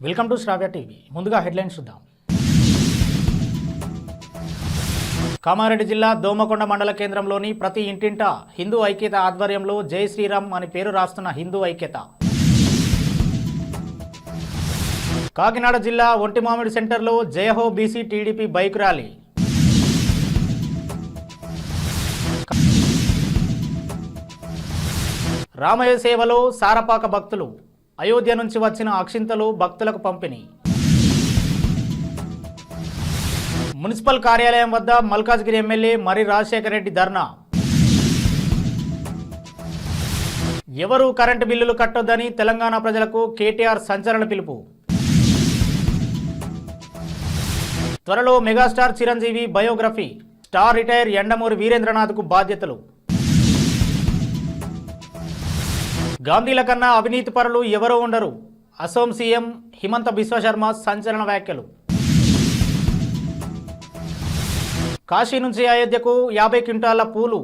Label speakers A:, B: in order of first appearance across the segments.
A: Welcome to Shravya TV. ముందుగా headlines చూద్దాం. కామారెడ్డి జిల్లా దోమకొండ మండల కేంద్రంలోని ప్రతి ఇంటింట హిందూ ఐక్యత ఆధ్వర్యంలో జై శ్రీరామ్ అని పేరు రాస్తున్న హిందూ ఐక్యత. కాకినాడ జిల్లా ఒంటిమామిడి సెంటర్లో జయహో BC TDP bike rally. Ramayya సేవలో సారపాక భక్తులు. అయోధ్య నుంచి వచ్చిన అక్షింతలు భక్తులకు పంపిణీ. మున్సిపల్ కార్యాలయం వద్ద మల్కాజ్గిరి ఎమ్మెల్యే మరి రాజశేఖర రెడ్డి ధర్నా. ఎవరూ కరెంటు బిల్లులు కట్టొద్దని తెలంగాణ ప్రజలకు కేటీఆర్ సంచలన పిలుపు. త్వరలో megastar Chiranjeevi biography. Star writer Yandamuri వీరేంద్రనాథ్కు బాధ్యతలు. గాంధీల కన్నా అవినీతి పరులు ఎవరో ఉండరు. అసోం సీఎం హిమంత బిశ్వశర్మ సంచలన వ్యాఖ్యలు. కాశీ నుంచి అయోధ్యకు 50 క్వింటాల పూలు.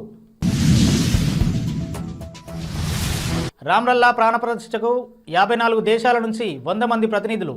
A: రామ్లల్లా ప్రాణప్రతిష్ఠకు 54 దేశాల నుంచి 100 మంది ప్రతినిధులు.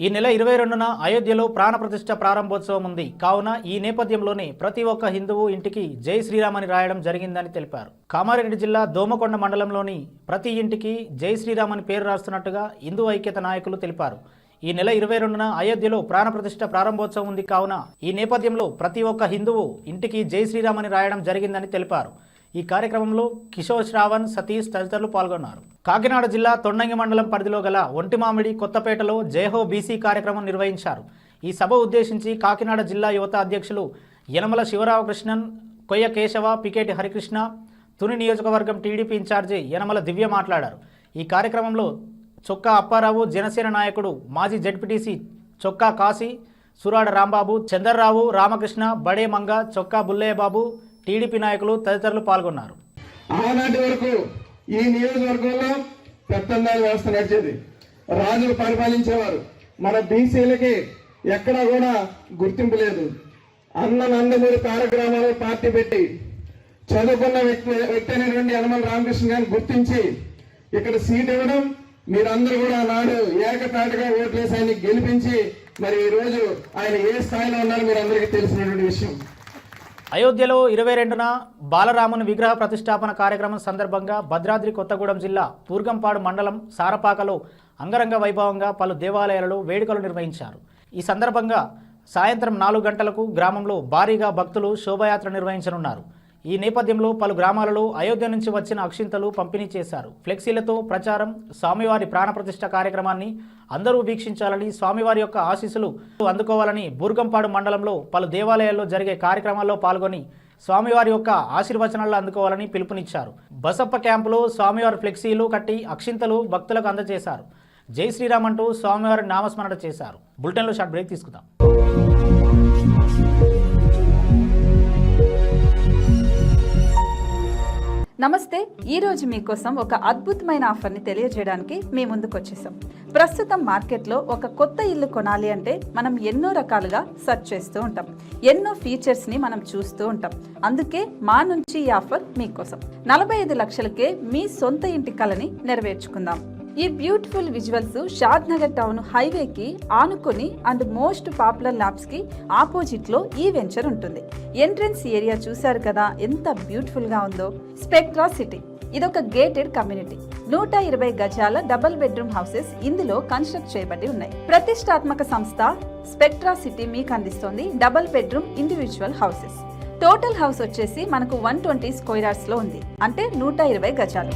A: ఈ నెల 22న అయోధ్యలో ప్రాణప్రతిష్ఠ ప్రారంభోత్సవం ఉంది. కావున ఈ నేపథ్యంలోనే ప్రతి ఒక్క హిందువు ఇంటికి జై శ్రీరామ్ అని రాయడం జరిగిందని తెలిపారు. కామారెడ్డి జిల్లా దోమకొండ మండలంలోని ప్రతి ఇంటికి జై శ్రీరామ్ అని పేరు రాస్తున్నట్టుగా హిందూ ఐక్యత నాయకులు తెలిపారు. ఈ నెల 22న అయోధ్యలో ప్రాణప్రతిష్ఠ ప్రారంభోత్సవం ఉంది. కావున ఈ నేపథ్యంలో ప్రతి ఒక్క హిందువు ఇంటికి జై శ్రీరామ్ అని రాయడం జరిగిందని తెలిపారు. ఈ కార్యక్రమంలో కిషోర్ శ్రావణ్, సతీష్ తదితరులు పాల్గొన్నారు. కాకినాడ జిల్లా తొండంగి మండలం పరిధిలో గల ఒంటిమామిడి కొత్తపేటలో జయహో బీసీ కార్యక్రమం నిర్వహించారు. ఈ సభ ఉద్దేశించి కాకినాడ జిల్లా యువత అధ్యక్షులు యనమల శివరామకృష్ణన్, కొయ్య కేశవ, పికేటి హరికృష్ణ, తుని నియోజకవర్గం టీడీపీ ఇన్ఛార్జి యనమల దివ్య మాట్లాడారు. ఈ కార్యక్రమంలో చొక్కా అప్పారావు, జనసేన నాయకుడు మాజీ జడ్పీటీసీ చొక్కా కాశీ, సురాడ రాంబాబు, చందర్రావు, రామకృష్ణ, బడే మంగ, చొక్కా బుల్లయ్య బాబు, టీడీపీ నాయకులు తదితరులు పాల్గొన్నారు.
B: ఆనాటి వరకు ఈ నియోజకవర్గంలో పెత్తందారి వ్యవస్థ నడిచేది. రాజులు పరిపాలించేవారు. మన బీసీలకి ఎక్కడా కూడా గుర్తింపు లేదు. నందమూరి తారక రామారావు పార్టీ పెట్టి చదువుకున్న వ్యక్తి అయినటువంటి యనమల రామకృష్ణ గారిని గుర్తించి ఇక్కడ సీట్ ఇవ్వడం, మీరందరూ కూడా నాడు ఏకతాటిగా ఓట్లేసి ఆయన్ని గెలిపించి మరి ఈ రోజు ఆయన ఏ స్థాయిలో ఉన్నారో మీరు అందరికీ తెలిసినటువంటి విషయం.
A: అయోధ్యలో 22న బాలరాముని విగ్రహ ప్రతిష్టాపన కార్యక్రమం సందర్భంగా భద్రాద్రి కొత్తగూడెం జిల్లా తూర్గంపాడు మండలం సారపాకలో అంగరంగ వైభవంగా పలు దేవాలయాలలో వేడుకలు నిర్వహించారు. ఈ సందర్భంగా సాయంత్రం 4 గంటలకు గ్రామంలో భారీగా భక్తులు శోభాయాత్ర నిర్వహించనున్నారు. ఈ నేపథ్యంలో పలు గ్రామాలలో అయోధ్య నుంచి వచ్చిన అక్షింతలు పంపిణీ చేశారు. ఫ్లెక్సీలతో ప్రచారం. స్వామివారి ప్రాణప్రతిష్ఠ కార్యక్రమాన్ని అందరూ వీక్షించాలని, స్వామివారి యొక్క ఆశీస్సులు అందుకోవాలని బూర్గంపాడు మండలంలో పలు దేవాలయాల్లో జరిగే కార్యక్రమాల్లో పాల్గొని స్వామివారి యొక్క ఆశీర్వచనాలు అందుకోవాలని పిలుపునిచ్చారు. బసప్ప క్యాంపులో స్వామివారి ఫ్లెక్సీలు కట్టి అక్షింతలు భక్తులకు అందజేశారు. జై శ్రీరామ్ అంటూ స్వామివారి నామస్మరణ చేశారు. బులెటిన్లో షార్ట్ బ్రేక్ తీసుకుందాం.
C: నమస్తే. ఈ రోజు మీకోసం ఒక అద్భుతమైన ఆఫర్ని తెలియజేయడానికి మీ ముందుకు వచ్చేసాం. ప్రస్తుతం మార్కెట్లో ఒక కొత్త ఇల్లు కొనాలి అంటే మనం ఎన్నో రకాలుగా సెర్చ్ చేస్తూ ఉంటాం. ఎన్నో ఫీచర్స్ని మనం చూస్తూ ఉంటాం. అందుకే మా నుంచి ఈ ఆఫర్ మీకోసం. 45 లక్షలకే మీ సొంత ఇంటి కలని నెరవేర్చుకుందాం. ఈ బ్యూటిఫుల్ విజువల్స్ షాద్ నగర్ టౌన్ హైవేకి ఆనుకొని అండ్ మోస్ట్ పాపులర్ ల్యాబ్స్ కి ఆపోజిట్ లో ఈ వెంచర్ ఉంటుంది. ఎంట్రన్స్ ఏరియా చూశారు కదా ఎంత బ్యూటిఫుల్ గా ఉందో. స్పెక్ట్రా సిటీ ఇదొక గేటెడ్ కమ్యూనిటీ. 120 గజాల డబుల్ బెడ్రూమ్ హౌసెస్ ఇందులో కన్స్ట్రక్ట్ చేయబడి ఉన్నాయి. ప్రతిష్టాత్మక సంస్థ స్పెక్ట్రా సిటీ మీకు అందిస్తోంది double bedroom individual houses. Total house వచ్చేసి మనకు 120 స్క్వేర్ యార్డ్స్ లో ఉంది, అంటే 120 గజాలు.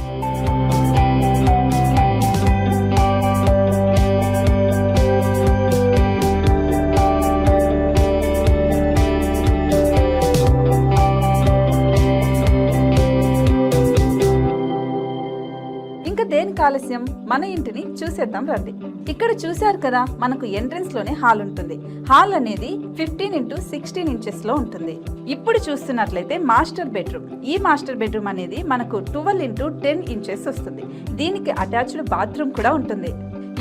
C: దేనికి ఆలస్యం, మన ఇంటిని చూసేద్దాం రండి. ఇక్కడ చూశారు కదా, మనకు ఎంట్రన్స్ లోనే హాల్ ఉంటుంది. హాల్ అనేది 15x16 ఇంచెస్ లో ఉంటుంది. ఇప్పుడు చూస్తున్నట్లయితే మాస్టర్ బెడ్రూమ్. ఈ మాస్టర్ బెడ్రూమ్ అనేది మనకు 12x10 ఇంచెస్ వస్తుంది. దీనికి అటాచ్డ్ బాత్రూమ్ కూడా ఉంటుంది.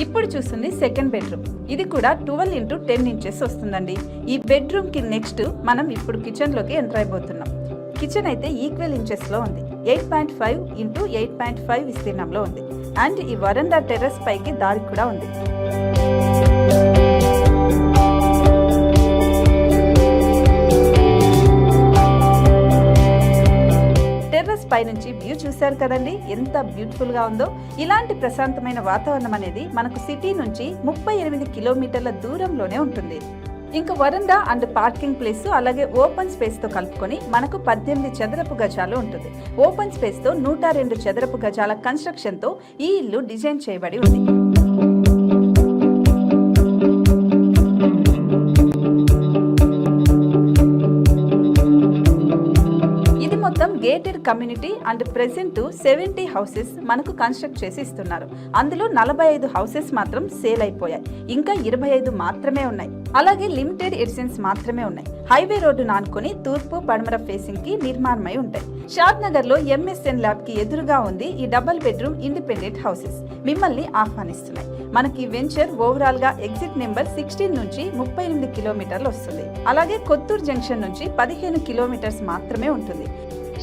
C: ఇప్పుడు చూస్తుంది సెకండ్ బెడ్రూమ్. ఇది కూడా 12x10 ఇంచెస్ వస్తుందండి. ఈ బెడ్రూమ్ కి నెక్స్ట్ మనం ఇప్పుడు కిచెన్ లోకి ఎంటర్ అయిపోతున్నాం. కిచెన్ అయితే ఈక్వల్ ఇంచెస్ లో ఉంది. 8.5 x 8.5 విస్తీర్ణంలో ఉంది. అండ్ ఈ వరండా టెర్రస్ పైకి దారి కూడా ఉంది. టెర్రస్ పై నుంచి వ్యూ చూశారు కదండి, ఎంత బ్యూటిఫుల్ గా ఉందో. ఇలాంటి ప్రశాంతమైన వాతావరణం అనేది మనకు సిటీ నుంచి 38 కిలోమీటర్ల దూరంలోనే ఉంటుంది. ఇంకా వరండా అండ్ పార్కింగ్ ప్లేస్ అలాగే ఓపెన్ స్పేస్ తో కలుపుకొని మనకు 18 చదరపు గజాలు ఉంటుంది. ఓపెన్ స్పేస్ తో 102 చదరపు గజాల కన్స్ట్రక్షన్ తో ఈ ఇల్లు డిజైన్ చేయబడి ఉంది. మొత్తం gated community and present 70 houses మనకు కన్స్ట్రక్ట్ చేసి ఇస్తున్నారు. అందులో 45 హౌసెస్ మాత్రం సేల్ అయిపోయాయి, ఇంకా 25 మాత్రమే ఉన్నాయి. అలాగే లిమిటెడ్ ఎడిషన్స్ మాత్రమే ఉన్నాయి. హైవే రోడ్డు నానుకొని తూర్పు పడమర ఫేసింగ్ కి నిర్మాణమై ఉంటాయి. షాద్ నగర్ లో MSN ల్యాబ్ కి ఎదురుగా ఉంది ఈ డబుల్ బెడ్రూమ్ ఇండిపెండెంట్ హౌసెస్ మిమ్మల్ని ఆహ్వానిస్తున్నాయి. మనకి వెంచర్ ఓవరాల్ గా ఎగ్జిట్ నెంబర్ 16 నుంచి 38 కిలోమీటర్లు వస్తుంది. అలాగే కొత్తూరు జంక్షన్ నుంచి 15 కిలోమీటర్స్ మాత్రమే ఉంటుంది.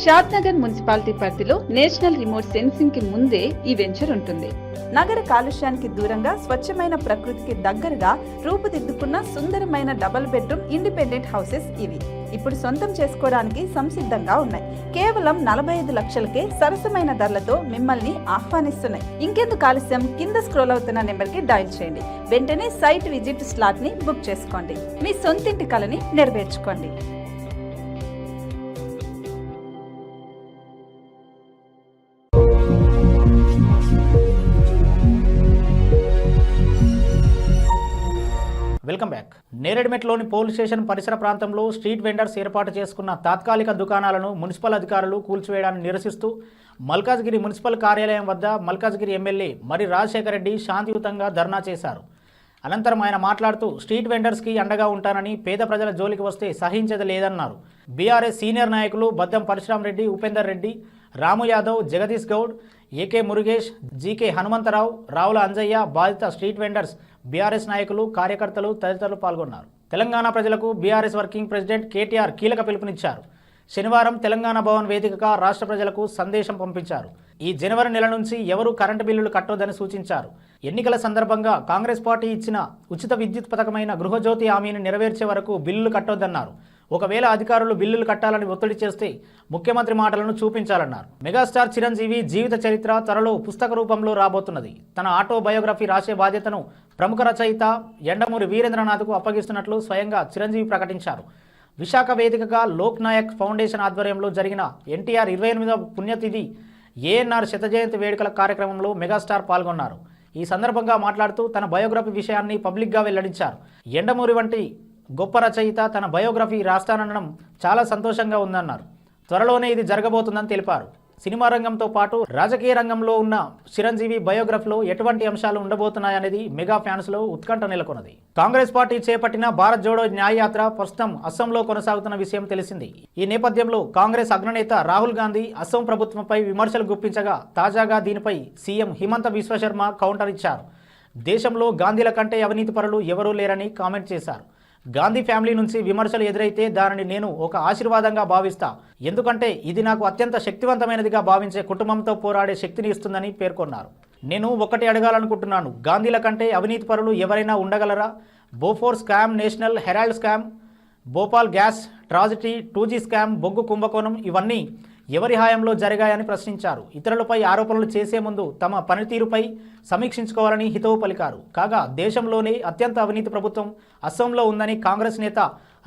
C: షాద్ నగర్ మున్సిపాలిటీ పరిధిలో నేషనల్ రిమోట్ సెన్సింగ్ కి ముందే ఈ వెంచర్ ఉంటుంది. నగర కాలుష్యానికి దూరంగా స్వచ్ఛమైన ప్రకృతికి దగ్గరగా రూపుదిద్దుకున్న సుందరమైన డబుల్ బెడ్రూమ్ ఇండిపెండెంట్ హౌసెస్ ఇవి. ఇప్పుడు సొంతం చేసుకోవడానికి సంసిద్ధంగా ఉన్నాయి. కేవలం 45 లక్షలకే సరసమైన ధరలతో మిమ్మల్ని ఆహ్వానిస్తున్నాయి. ఇంకెందుకు ఆలస్యం, కింద స్క్రోల్ అవుతున్న నెంబర్ కి డయల్ చేయండి. వెంటనే సైట్ విజిట్ స్లాట్ ని బుక్ చేసుకోండి. మీ సొంతింటి కలని నెరవేర్చుకోండి.
A: Welcome back. నేరేడ్మెట్లోని పోలీస్ స్టేషన్ పరిసర ప్రాంతంలో స్ట్రీట్ వెండర్స్ ఏర్పాటు చేసుకున్న తాత్కాలిక దుకాణాలను మున్సిపల్ అధికారులు కూల్చివేయడాన్ని నిరసిస్తూ మల్కాజ్గిరి మున్సిపల్ కార్యాలయం వద్ద మల్కాజ్గిరి ఎమ్మెల్యే మరి రాజశేఖర రెడ్డి శాంతియుతంగా ధర్నా చేశారు. అనంతరం ఆయన మాట్లాడుతూ స్ట్రీట్ వెండర్స్కి అండగా ఉంటానని, పేద ప్రజల జోలికి వస్తే సహించదు లేదన్నారు. బీఆర్ఎస్ సీనియర్ నాయకులు బద్దం పరశురామ్ రెడ్డి, ఉపేందర్ రెడ్డి, రాము యాదవ్, జగదీష్ గౌడ్, ఏకే మురుగేష్, జీకే హనుమంతరావు, రావుల అంజయ్య, బాధిత స్ట్రీట్ వెండర్స్, బీఆర్ఎస్ నాయకులు, కార్యకర్తలు తదితరులు పాల్గొన్నారు. తెలంగాణ ప్రజలకు బీఆర్ఎస్ వర్కింగ్ ప్రెసిడెంట్ కేటీఆర్ కీలక పిలుపునిచ్చారు. శనివారం తెలంగాణ భవన్ వేదికగా రాష్ట్ర ప్రజలకు సందేశం పంపించారు. ఈ జనవరి నెల నుంచి ఎవరూ కరెంటు బిల్లులు కట్టొద్దని సూచించారు. ఎన్నికల సందర్భంగా కాంగ్రెస్ పార్టీ ఇచ్చిన ఉచిత విద్యుత్ పథకమైన గృహజ్యోతి హామీని నెరవేర్చే వరకు బిల్లులు కట్టొద్దన్నారు. ఒకవేళ అధికారులు బిల్లులు కట్టాలని ఒత్తిడి చేస్తే ముఖ్యమంత్రి మాటలను చూపించాలన్నారు. మెగాస్టార్ చిరంజీవి జీవిత చరిత్ర త్వరలో పుస్తక రూపంలో రాబోతున్నది. తన ఆటోబయోగ్రఫీ రాసే బాధ్యతను ప్రముఖ రచయిత ఎండమూరి వీరేంద్రనాథ్కు అప్పగిస్తున్నట్లు స్వయంగా చిరంజీవి ప్రకటించారు. విశాఖ వేదికగా లోక్ నాయక్ ఫౌండేషన్ ఆధ్వర్యంలో జరిగిన ఎన్టీఆర్ 28వ పుణ్యతిథి ఏఎన్ఆర్ శత జయంతి వేడుకల కార్యక్రమంలో మెగాస్టార్ పాల్గొన్నారు. ఈ సందర్భంగా మాట్లాడుతూ తన బయోగ్రఫీ విషయాన్ని పబ్లిక్గా వెల్లడించారు. ఎండమూరి వంటి గొప్ప రచయిత తన బయోగ్రఫీ రాస్తాననడం చాలా సంతోషంగా ఉందన్నారు. త్వరలోనే ఇది జరగబోతుందని తెలిపారు. సినిమా రంగంతో పాటు రాజకీయ రంగంలో ఉన్న చిరంజీవి బయోగ్రఫీలో ఎటువంటి అంశాలు ఉండబోతున్నాయనేది మెగా ఫ్యాన్స్లో ఉత్కంఠ నెలకొన్నది. కాంగ్రెస్ పార్టీ చేపట్టిన భారత్ జోడో న్యాయయాత్ర ప్రస్తుతం అస్సాంలో కొనసాగుతున్న విషయం తెలిసింది. ఈ నేపథ్యంలో కాంగ్రెస్ అగ్రనేత రాహుల్ గాంధీ అస్సాం ప్రభుత్వంపై విమర్శలు గుప్పించగా తాజాగా దీనిపై సీఎం హిమంత బిశ్వశర్మ కౌంటర్ ఇచ్చారు. దేశంలో గాంధీల కంటే అవినీతిపరులు ఎవరూ లేరని కామెంట్ చేశారు. గాంధీ ఫ్యామిలీ నుంచి విమర్శలు ఎదురైతే దానిని నేను ఒక ఆశీర్వాదంగా భావిస్తా, ఎందుకంటే ఇది నాకు అత్యంత శక్తివంతమైనదిగా భావించే కుటుంబంతో పోరాడే శక్తిని ఇస్తుందని పేర్కొన్నారు. నేను ఒకటి అడగాలనుకుంటున్నాను, గాంధీల కంటే అవినీతిపరులు ఎవరైనా ఉండగలరా? Bofors scam, National Herald scam, Bhopal gas tragedy, 2G scam, బొగ్గు కుంభకోణం ఇవన్నీ ఎవరి హాయంలో జరిగాయని ప్రశ్నించారు. ఇతరులపై ఆరోపణలు చేసే ముందు తమ పనితీరుపై సమీక్షించుకోవాలని హితవు పలికారు. కాగా దేశంలోనే అత్యంత అవినీతి ప్రభుత్వం అస్సాంలో ఉందని కాంగ్రెస్ నేత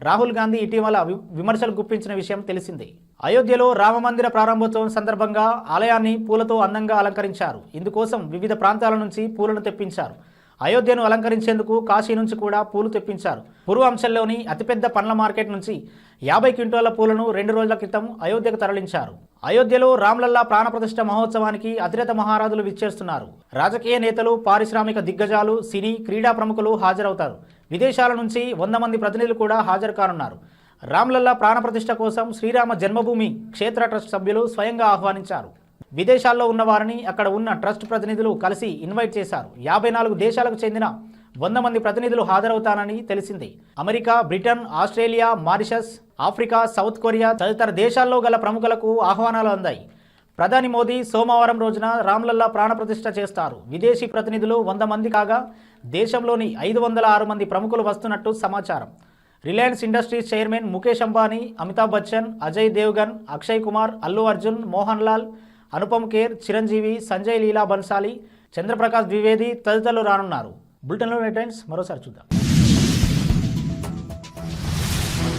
A: రాహుల్ గాంధీ ఇటీవల విమర్శలు గుప్పించిన విషయం తెలిసిందే. అయోధ్యలో రామమందిర ప్రారంభోత్సవం సందర్భంగా ఆలయాన్ని పూలతో అందంగా అలంకరించారు. ఇందుకోసం వివిధ ప్రాంతాల నుంచి పూలను తెప్పించారు. అయోధ్యను అలంకరించేందుకు కాశీ నుంచి కూడా పూలు తెప్పించారు. పూర్వాంచల్లోని అతిపెద్ద పండ్ల మార్కెట్ నుంచి 50 క్వింటాల పూలను 2 రోజుల క్రితం అయోధ్యకు తరలించారు. అయోధ్యలో రామ్లల్లా ప్రాణప్రతిష్ఠ మహోత్సవానికి అతిరథ మహారాజులు విచ్చేస్తున్నారు. రాజకీయ నేతలు, పారిశ్రామిక దిగ్గజాలు, సినీ, క్రీడా ప్రముఖులు హాజరవుతారు. విదేశాల నుంచి 100 మంది ప్రతినిధులు కూడా హాజరు కానున్నారు. రామ్లల్లా ప్రాణప్రతిష్ఠ కోసం శ్రీరామ జన్మభూమి క్షేత్ర ట్రస్ట్ సభ్యులు స్వయంగా ఆహ్వానించారు. విదేశాల్లో ఉన్న వారిని అక్కడ ఉన్న ట్రస్ట్ ప్రతినిధులు కలిసి ఇన్వైట్ చేశారు. 54 దేశాలకు చెందిన 100 మంది ప్రతినిధులు హాజరవుతానని తెలిసింది. America, Britain, Australia, Mauritius, Africa, south Korea తదితర దేశాల్లో గల ప్రముఖులకు ఆహ్వానాలు అందాయి. ప్రధాని మోదీ సోమవారం రోజున రామ్లల్లా ప్రాణప్రతిష్ఠ చేస్తారు. విదేశీ ప్రతినిధులు 100 మంది కాగా దేశంలోని 506 మంది ప్రముఖులు వస్తున్నట్టు సమాచారం. Reliance Industries chairman Mukesh Ambani, Amitabh Bachchan, Ajay Devgn, Akshay Kumar, Allu Arjun, Mohanlal, Anupam Kher, Chiranjeevi, Sanjay Leela Bhansali, Chandraprakash Dwivedi తదితరులు రానున్నారు. బులెటిన్లో హెడ్లైన్స్ మరోసారి చూద్దాం.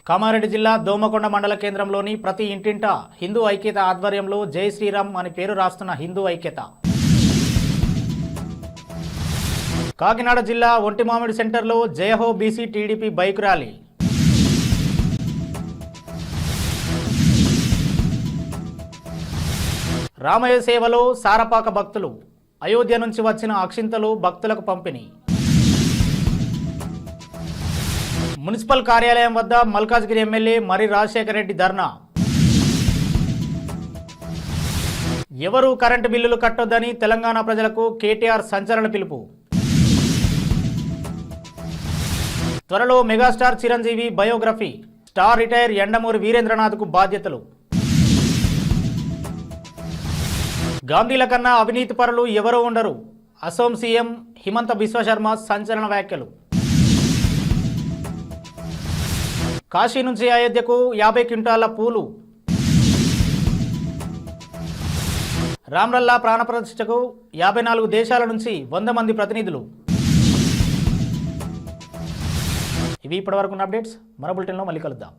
A: కామారెడ్డి జిల్లా దోమకొండ మండల కేంద్రంలోని ప్రతి ఇంటింట హిందూ ఐక్యత ఆధ్వర్యంలో జై శ్రీరామ్ అని పేరు రాస్తున్న హిందూ ఐక్యత. కాకినాడ జిల్లా ఒంటిమామిడి సెంటర్లో జయహో BC TDP bike rally. Ramayya సేవలో సారపాక భక్తులు. అయోధ్య నుంచి వచ్చిన అక్షింతలు భక్తులకు పంపిణీ. మున్సిపల్ కార్యాలయం వద్ద మల్కాజ్గిరి ఎమ్మెల్యే మరి రాజశేఖర రెడ్డి ధర్నా. ఎవరూ కరెంటు బిల్లులు కట్టొద్దని తెలంగాణ ప్రజలకు కేటీఆర్ సంచలన పిలుపు. త్వరలో megastar Chiranjeevi biography. Star writer Yandamuri వీరేంద్రనాథ్కు బాధ్యతలు. గాంధీల కన్నా అవినీతి పరులు ఎవరూ ఉండరు. అసోం సీఎం హిమంత బిశ్వ శర్మ సంచలన వ్యాఖ్యలు. కాశీ నుంచి అయోధ్యకు 50 క్వింటాల పూలు. రామ్లల్లా ప్రాణప్రతిష్ఠకు 54 దేశాల నుంచి 100 మంది ప్రతినిధులు. ఇవి ఇప్పటివరకు ఉన్న అప్డేట్స్. మరో బులెటిన్లో మళ్ళీ కలుద్దాం.